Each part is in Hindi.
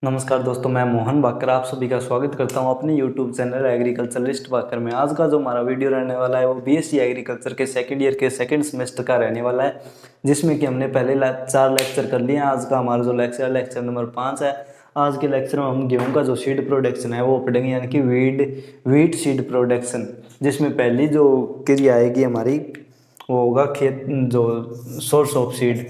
नमस्कार दोस्तों, मैं मोहन भाकर आप सभी का स्वागत करता हूं अपने YouTube चैनल एग्रीकल्चरलिस्ट भाकर में। आज का जो हमारा वीडियो रहने वाला है वो बीएससी एग्रीकल्चर के सेकंड ईयर के सेकंड सेमेस्टर का रहने वाला है, जिसमें कि हमने पहले 4 लेक्चर कर लिए हैं। आज का हमारा जो लेक्चर है लेक्चर नंबर 5 है। आज के लेक्चर में हम गेहूँ का जो सीड प्रोडक्शन है वो पढ़ेंगे, यानी कि वीट सीड प्रोडक्शन, जिसमें पहली जो क्रिया आएगी हमारी वो होगा खेत जो source of seed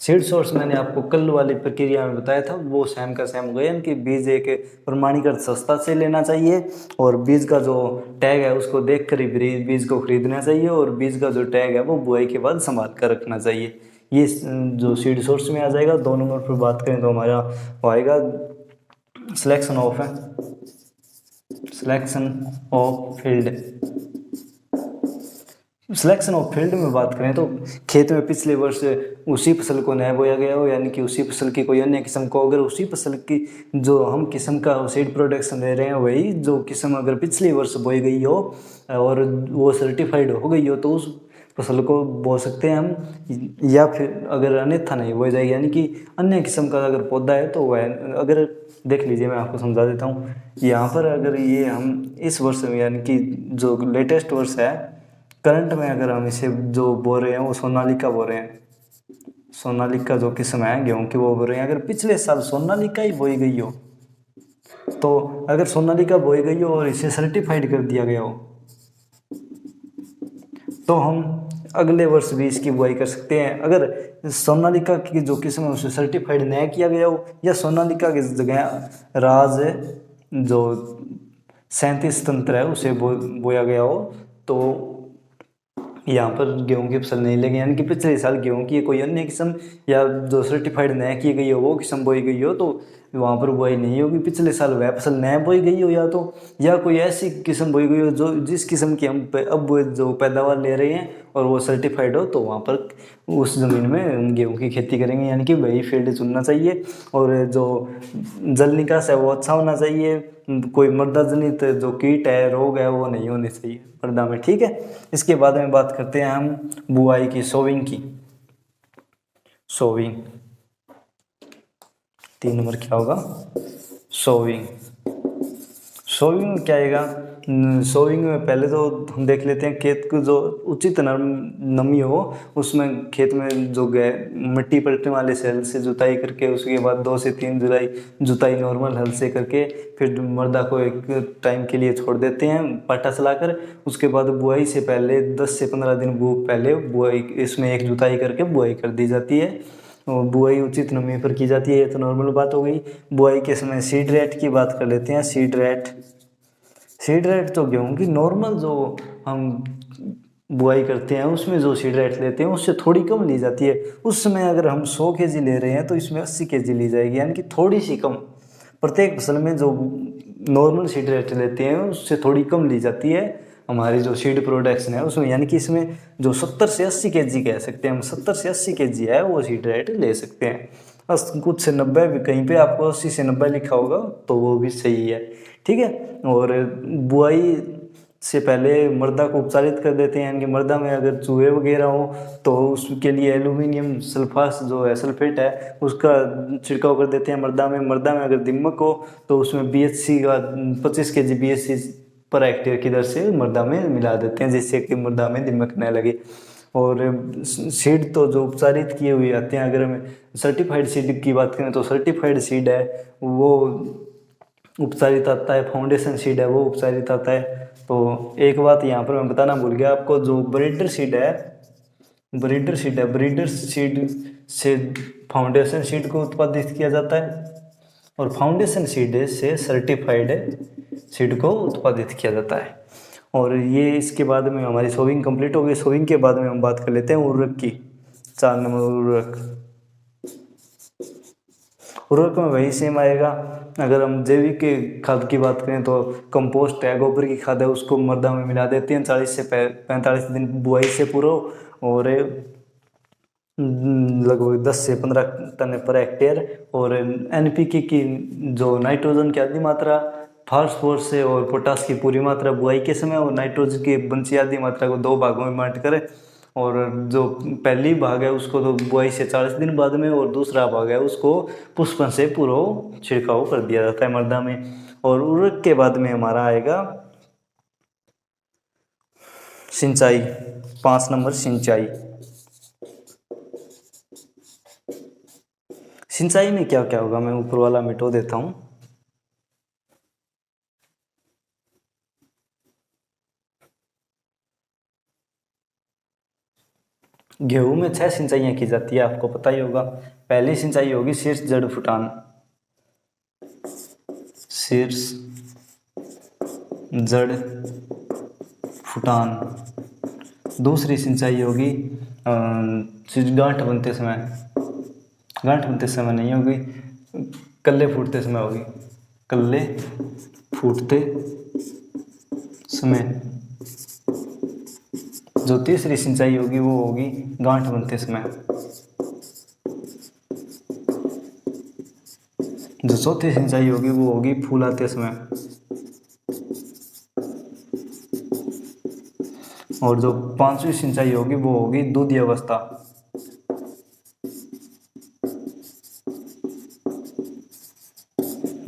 seed source मैंने आपको कल वाली प्रक्रिया में बताया था, वो सेम का सेम हो गया। यानी कि बीज एक प्रमाणीकृत संस्था से लेना चाहिए और बीज का जो टैग है उसको देख कर ही बीज को खरीदना चाहिए, और बीज का जो टैग है वो बुआई के बाद संभाल कर रखना चाहिए। ये जो सीड सोर्स में आ जाएगा। 2 नंबर पर बात करें तो हमारा आएगा सिलेक्शन ऑफ फील्ड में बात करें तो खेत में पिछले वर्ष उसी फसल को नया बोया गया हो, यानी कि उसी फसल की कोई अन्य किस्म को, अगर उसी फसल की जो हम किस्म का सीड प्रोडक्शन दे रहे हैं वही जो किस्म अगर पिछले वर्ष बोई गई हो और वो सर्टिफाइड हो गई हो तो उस फसल को बो सकते हैं हम। या फिर अगर अन्यथा नहीं बोई जाएगी, यानी कि अन्य किस्म का अगर पौधा है तो वह अगर देख लीजिए, मैं आपको समझा देता हूँ। यहाँ पर अगर ये हम इस वर्ष में, यानी कि जो लेटेस्ट वर्ष है करंट में, अगर हम इसे जो बो रहे हैं वो सोनालिका बो रहे हैं, सोनालिका जो किस्म है गेहूं की वो बो रहे हैं। अगर पिछले साल सोनालिका ही बोई गई हो तो अगर सोनालिका बोई गई हो और इसे सर्टिफाइड कर दिया गया हो तो हम अगले वर्ष भी इसकी बुआई कर सकते हैं। अगर सोनालिका की जो किस्म है उसे सर्टिफाइड नहीं किया गया हो या सोनालिका की जगह राज जो 37 तंत्र है उसे बोया गया हो तो यहाँ पर गेहूं की फसल नहीं लगी, यानी कि पिछले साल गेहूं की कोई अन्य किस्म या जो सर्टिफाइड नया की गई हो वो किस्म बोई गई हो तो वहाँ पर बुआई नहीं होगी। पिछले साल वह फसल नया बोई गई हो या कोई ऐसी किस्म बोई गई हो जो जिस किस्म की हम अब जो पैदावार ले रहे हैं और वो सर्टिफाइड हो, तो वहाँ पर उस ज़मीन में हम गेहूँ की खेती करेंगे। यानी कि वही फील्ड चुनना चाहिए और जो जल निकास है वो अच्छा होना चाहिए, कोई मृदा जनित जो कीट है रोग है वो नहीं होने चाहिए मृदा में, ठीक है। इसके बाद में बात करते हैं हम बुआई की, सोविंग की। 3 नंबर क्या होगा? सोविंग में क्या आएगा? सोविंग में पहले तो हम देख लेते हैं खेत को जो उचित नमी हो उसमें खेत में जो मिट्टी पलटने वाले से हल से जुताई करके उसके बाद 2 से 3 जुताई नॉर्मल हल से करके फिर मृदा को एक टाइम के लिए छोड़ देते हैं पट्टा चलाकर। उसके बाद बुआई से पहले 10 से 15 दिन पहले बुआई इसमें एक जुताई करके बुआई कर दी जाती है और बुआई उचित नमी पर की जाती है। ये तो नॉर्मल बात हो गई। बुआई के समय सीड रेट की बात कर लेते हैं। सीड रेट तो गेहूँ की नॉर्मल जो हम बुआई करते हैं उसमें जो सीड रेट लेते हैं उससे थोड़ी कम ली जाती है। उस समय अगर हम 100 kg ले रहे हैं तो इसमें 80 kg ली जाएगी, यानी कि थोड़ी सी कम। प्रत्येक फसल में जो नॉर्मल सीड रेट लेते हैं उससे थोड़ी कम ली जाती है हमारी जो सीड प्रोडक्शन है उसमें, यानी कि इसमें जो 70 से 80 kg कह सकते हैं हम, 70 से 80 kg है वो सीड रेट ले सकते हैं। बस कुछ से 90 भी, कहीं पे आपको 80 से 90 लिखा होगा तो वो भी सही है, ठीक है। और बुआई से पहले मृदा को उपचारित कर देते हैं, यानी कि मृदा में अगर चूहे वगैरह हो तो उसके लिए एल्यूमिनियम सल्फास जो है सल्फेट है उसका छिड़काव कर देते हैं मृदा में अगर दीमक हो तो उसमें BHC का 25 kg BHC पर हेक्टेयर की दर से मृदा में मिला देते हैं जिससे कि मृदा में दीमक न लगे। और सीड तो जो उपचारित किए हुए आते हैं, अगर हमें सर्टिफाइड सीड की बात करें तो सर्टिफाइड सीड है वो उपचारित आता है, फाउंडेशन सीड है वो उपचारित आता है। तो एक बात यहाँ पर मैं बताना भूल गया आपको, जो ब्रीडर सीड से फाउंडेशन सीड को उत्पादित किया जाता है और फाउंडेशन सीड से सर्टिफाइड सीड को उत्पादित किया जाता है। और ये इसके बाद में हमारी सोविंग कंप्लीट हो गई। सोविंग के बाद में हम बात कर लेते हैं उर्वरक की। 4 नंबर उर्वरक में वही सेम आएगा। अगर हम जैविक खाद की बात करें तो कंपोस्ट है, गोबर की खाद है, उसको मृदा में मिला देते हैं 40 से 45 दिन बुआई से पूर्व और लगभग 10 से 15 टन पर हेक्टेयर। और NPK की जो नाइट्रोजन की आधी मात्रा, फास्फोरस से और पोटास की पूरी मात्रा बुआई के समय और नाइट्रोजन की बंची आधी मात्रा को 2 भागों में बांट कर और जो पहली भाग है उसको तो बुआई से 40 दिन बाद में, और दूसरा भाग है उसको पुष्पन से पूरा छिड़काव कर दिया जाता है मृदा में। और उर्वरक के बाद में हमारा आएगा सिंचाई। 5 नंबर सिंचाई। सिंचाई में क्या क्या होगा, मैं ऊपर वाला मिटो देता हूँ। गेहूं में 6 सिंचाइयाँ की जाती है, आपको पता ही होगा। पहली सिंचाई होगी शीर्ष जड़ फुटान, शीर्ष जड़ फुटान। दूसरी सिंचाई होगी गांठ बनते समय, गांठ बनते समय नहीं होगी, कल्ले फूटते समय होगी, कल्ले फूटते समय। जो तीसरी सिंचाई होगी वो होगी गांठ बनते समय। जो चौथी सिंचाई होगी वो होगी फूल आते समय। और जो 5वीं सिंचाई होगी वो होगी दूधी अवस्था।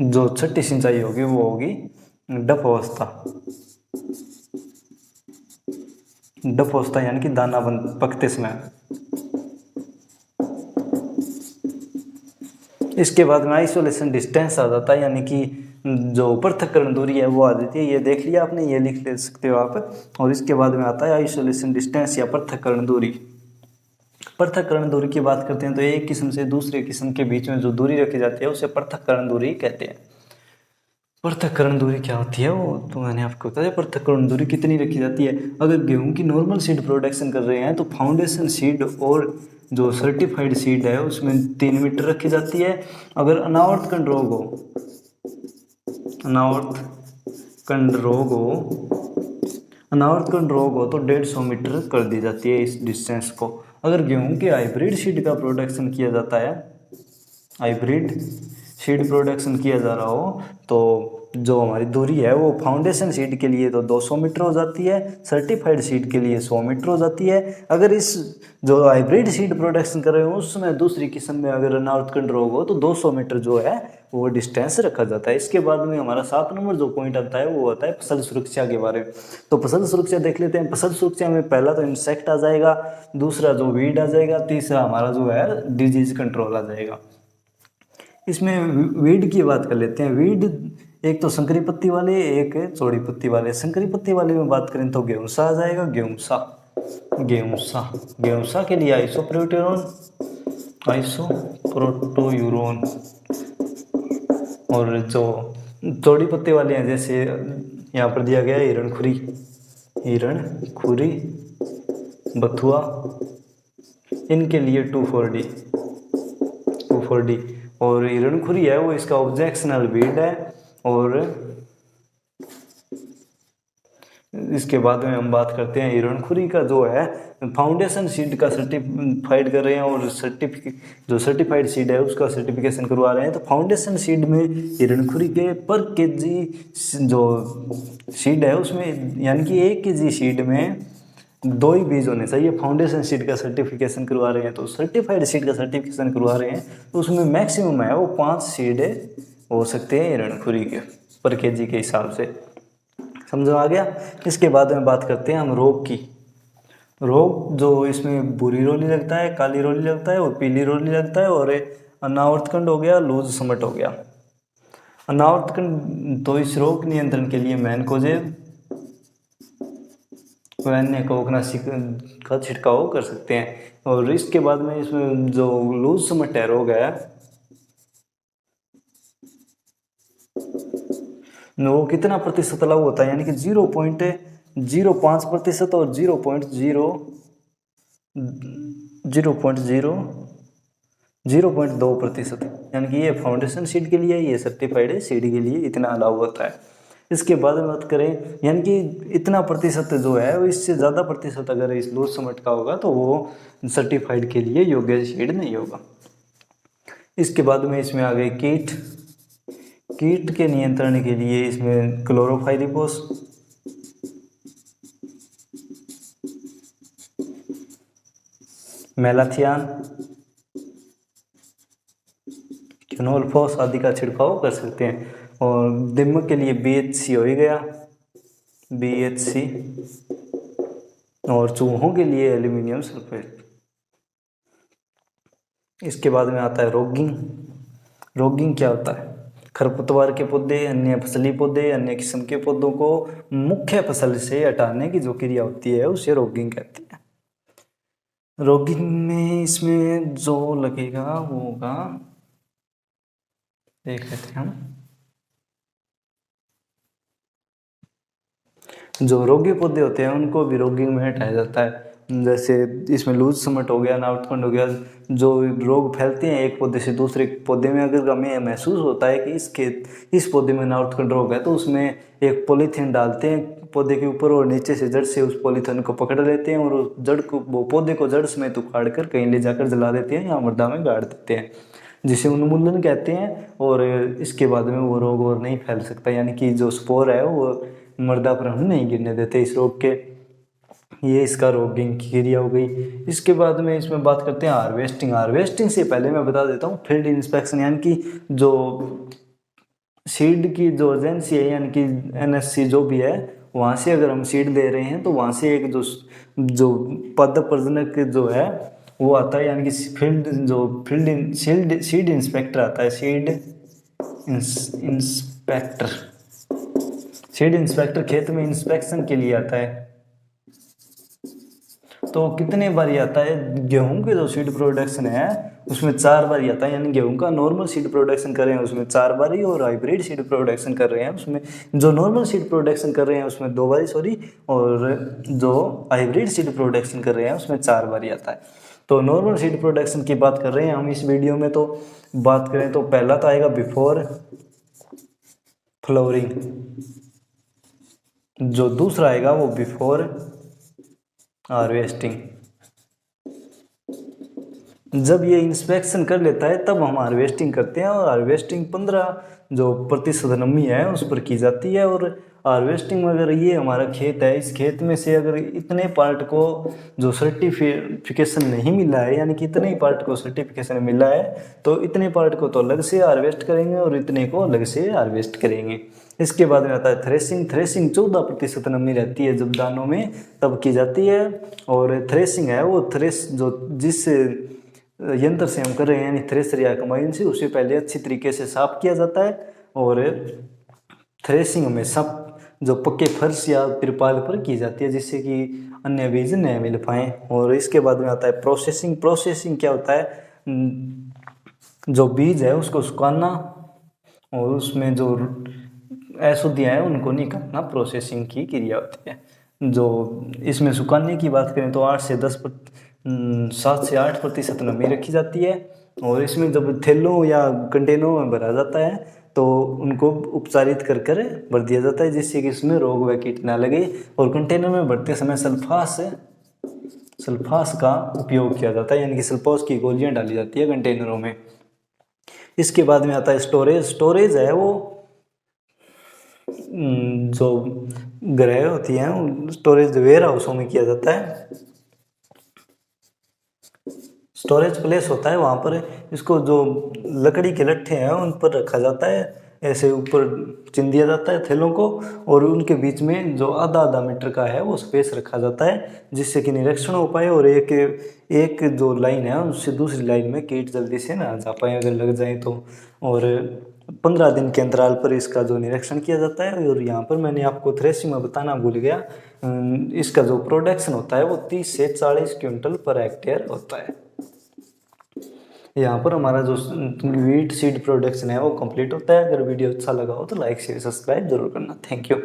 जो 6ठी सिंचाई होगी वो होगी डफ अवस्था। डफ अवस्था यानी कि दाना पकते समय। इसके बाद में आइसोलेशन डिस्टेंस आ जाता है, यानी कि जो पृथक्करण दूरी है वो आ जाती है। ये देख लिया आपने, ये लिख ले सकते हो आप। और इसके बाद में आता है आइसोलेशन डिस्टेंस या पृथक्करण दूरी। पृथक्करण दूरी की बात करते हैं तो एक किस्म से दूसरे किस्म के बीच में जो दूरी रखी जाती है उसे पृथक्करण दूरी कहते हैं। पृथक्करण दूरी क्या होती है वो तो मैंने आपको बताया। पृथक्करण दूरी कितनी रखी जाती है, अगर गेहूं की नॉर्मल सीड प्रोडक्शन कर रहे हैं तो फाउंडेशन सीड और जो सर्टिफाइड सीड है उसमें 3 मीटर रखी जाती है। अगर अनावर्त कंड रोग हो, अनावर्त कंड रोग हो तो 150 मीटर कर दी जाती है इस डिस्टेंस को। अगर गेहूं के हाइब्रिड सीड का प्रोडक्शन किया जाता है, हाइब्रिड सीड प्रोडक्शन किया जा रहा हो तो जो हमारी दूरी है वो फाउंडेशन सीड के लिए तो 200 मीटर हो जाती है, सर्टिफाइड सीड के लिए 100 मीटर हो जाती है। अगर इस जो हाइब्रिड सीड प्रोडक्शन कर रहे हो उसमें दूसरी किस्म में अगर अनावर्त कंड रोग हो तो 200 मीटर जो है वो डिस्टेंस रखा जाता है। इसके बाद में हमारा 7 नंबर जो पॉइंट आता है वो होता है फसल सुरक्षा के बारे में। तो फसल सुरक्षा देख लेते हैं। फसल सुरक्षा में पहला तो इंसेक्ट आ जाएगा, दूसरा जो वीड आ जाएगा, तीसरा हमारा जो है डिजीज कंट्रोल आ जाएगा। इसमें वीड की बात कर लेते हैं। वीड एक तो संकरी पत्ती वाले, एक चौड़ी पत्ती वाले। संकरी पत्ती वाले में बात करें तो गेहूंसा आ जाएगा, गेहूंसा। गेहूंसा के लिए आइसोप्रोटोयूरोन। और जो चौड़ी पत्ती वाले हैं जैसे यहाँ पर दिया गया हिरणखुरी, बथुआ, इनके लिए 2,4-D। और हिरणखुरी है वो इसका ऑब्जेक्शनल वीड है। और इसके बाद में हम बात करते हैं हिरणखुरी का जो है फाउंडेशन सीड का सर्टिफाइड कर रहे हैं और जो सर्टिफाइड सीड है उसका सर्टिफिकेशन करवा रहे हैं। तो फाउंडेशन सीड में हिरणखुरी के पर केजी जो सीड है उसमें यानी कि 1 केजी सीड में 2 ही बीज होने चाहिए। फाउंडेशन सीड का सर्टिफिकेशन करवा रहे हैं तो सर्टिफाइड सीड का सर्टिफिकेशन करवा रहे हैं तो उसमें मैक्सिमम है वो 5 सीड हो सकते हैं हिरणखुरी के पर केजी के हिसाब से। समझो आ गया। इसके बाद में बात करते हैं हम रोग की। रोग जो इसमें भूरी रोली लगता है, काली रोली लगता है और पीली रोली लगता है। और अनावर्तकंड हो गया, लूज समट हो गया। अनावर्तकंड तो इस रोग नियंत्रण के लिए मैनकोजेब अन्य कवकनाशी का छिड़काव कर सकते हैं। और इसके बाद में इसमें जो लूज समट रोग है वो कितना प्रतिशत लागू होता है, यानी कि 0.05% और 0.02%, यानी कि ये फाउंडेशन सीड के लिए, ये सर्टिफाइड सीड के लिए इतना अलाउ होता है। इसके बाद में बात करें यानी कि इतना प्रतिशत जो है वो इससे ज़्यादा प्रतिशत अगर इस लूज समट का होगा तो वो सर्टिफाइड के लिए योग्य सीड नहीं होगा। इसके बाद में इसमें आ गए कीट के नियंत्रण के लिए इसमें क्लोरोफाइरिपोस, मेलाथियान, क्विनोलोफॉस आदि का छिड़काव कर सकते हैं। और दीमक के लिए BHC हो ही गया, BHC। और चूहों के लिए एल्यूमिनियम सल्फेट। इसके बाद में आता है रॉगिंग। रॉगिंग क्या होता है? खरपतवार के पौधे, अन्य फसली पौधे, अन्य किस्म के पौधों को मुख्य फसल से हटाने की जो क्रिया होती है उसे रॉगिंग कहते हैं। रॉगिंग में इसमें जो लगेगा वो होगा, देख लेते हैं हम। जो रोगी पौधे होते हैं उनको भी रॉगिंग में हटाया जाता है। जैसे इसमें लूज समट हो गया, नाउटखंड हो गया, जो रोग फैलते हैं एक पौधे से दूसरे पौधे में। अगर हमें महसूस होता है कि इस पौधे में नाउटखंड रोग है तो उसमें एक पॉलीथीन डालते हैं पौधे के ऊपर और नीचे से जड़ से उस पॉलीथीन को पकड़ लेते हैं और उस जड़ को, वो पौधे को जड़ समेत उखाड़ कर कहीं ले जाकर जला देते हैं या मृदा में गाड़ देते हैं, जिसे उन्मूलन कहते हैं। और इसके बाद में वो रोग और नहीं फैल सकता, यानी कि जो स्पोर है वो मृदा पर हम नहीं गिरने देते इस रोग के। ये इसका रॉगिंग की क्रिया हो गई। इसके बाद में इसमें बात करते हैं हार्वेस्टिंग। हार्वेस्टिंग से पहले मैं बता देता हूँ फील्ड इंस्पेक्शन, यानी कि जो सीड की जो एजेंसी है यानी कि NSC जो भी है, वहाँ से अगर हम सीड ले रहे हैं तो वहाँ से एक जो पद प्रजनक जो है वो आता है, यानी कि सीड इंस्पेक्टर आता है। सीड इंस्पेक्टर खेत में इंस्पेक्शन के लिए आता है। तो कितने बार आता है? गेहूं के जो सीड प्रोडक्शन है उसमें 4 बार आता है, यानी गेहूं का नॉर्मल सीड प्रोडक्शन कर रहे हैं उसमें 4 बारी, और हाइब्रिड सीड प्रोडक्शन कर रहे हैं उसमें, जो नॉर्मल सीड प्रोडक्शन कर रहे हैं उसमें 2 बारी, सॉरी, और जो हाइब्रिड सीड प्रोडक्शन कर रहे हैं उसमें 4 बारी आता है। तो नॉर्मल सीड प्रोडक्शन की बात कर रहे हैं हम इस वीडियो में। तो बात करें तो पहला तो आएगा बिफोर फ्लावरिंग, जो दूसरा आएगा वो बिफोर हार्वेस्टिंग। जब ये इंस्पेक्शन कर लेता है तब हम हार्वेस्टिंग करते हैं, और हार्वेस्टिंग 15% नमी है उस पर की जाती है। और हार्वेस्टिंग में अगर ये हमारा खेत है, इस खेत में से अगर इतने पार्ट को जो सर्टिफिकेशन नहीं मिला है, यानी कि इतने पार्ट को सर्टिफिकेशन मिला है, तो इतने पार्ट को तो अलग से हार्वेस्ट करेंगे और इतने को अलग से हार्वेस्ट करेंगे। इसके बाद में आता है थ्रेसिंग। थ्रेसिंग 14% नमी रहती है जब दानों में, तब की जाती है। और थ्रेसिंग है वो जिस यंत्र से हम कर रहे हैं, यानी थ्रेसर या कंबाइन से, उससे पहले अच्छी तरीके से साफ किया जाता है। और थ्रेसिंग में सब जो पक्के फर्श या तिरपाल पर की जाती है, जिससे कि अन्य बीज न मिल पाए। और इसके बाद में आता है प्रोसेसिंग। प्रोसेसिंग क्या होता है? जो बीज है उसको सुखाना और उसमें जो अशुद्धियाँ हैं उनको निकालना प्रोसेसिंग की क्रिया होती है। जो इसमें सुखाने की बात करें तो 7 से 8% नमी रखी जाती है। और इसमें जब थैलों या कंटेनरों में भरा जाता है तो उनको उपचारित कर भर दिया जाता है, जिससे कि इसमें रोग व कीट ना लगे। और कंटेनर में भरते समय सल्फास का उपयोग किया जाता है, यानी कि सल्फास की गोलियां डाली जाती है कंटेनरों में। इसके बाद में आता है स्टोरेज। स्टोरेज है वो जो ग्रह होती हैं स्टोरेज वेयर हाउसों में किया जाता है। स्टोरेज प्लेस होता है, वहाँ पर इसको जो लकड़ी के लट्ठे हैं उन पर रखा जाता है, ऐसे ऊपर चिन दिया जाता है थैलों को, और उनके बीच में जो आधा मीटर का है वो स्पेस रखा जाता है, जिससे कि निरीक्षण हो पाए और एक जो लाइन है उससे दूसरी लाइन में कीट जल्दी से ना जा पाए अगर लग जाए तो। और 15 दिन के अंतराल पर इसका जो निरीक्षण किया जाता है। और यहाँ पर मैंने आपको थ्रेसिंग में बताना भूल गया, इसका जो प्रोडक्शन होता है वो 30 से 40 क्विंटल पर हेक्टेयर होता है। यहाँ पर हमारा जो वीट सीड प्रोडक्शन है वो कंप्लीट होता है। अगर वीडियो अच्छा लगा हो तो लाइक शेयर सब्सक्राइब जरूर करना। Thank you.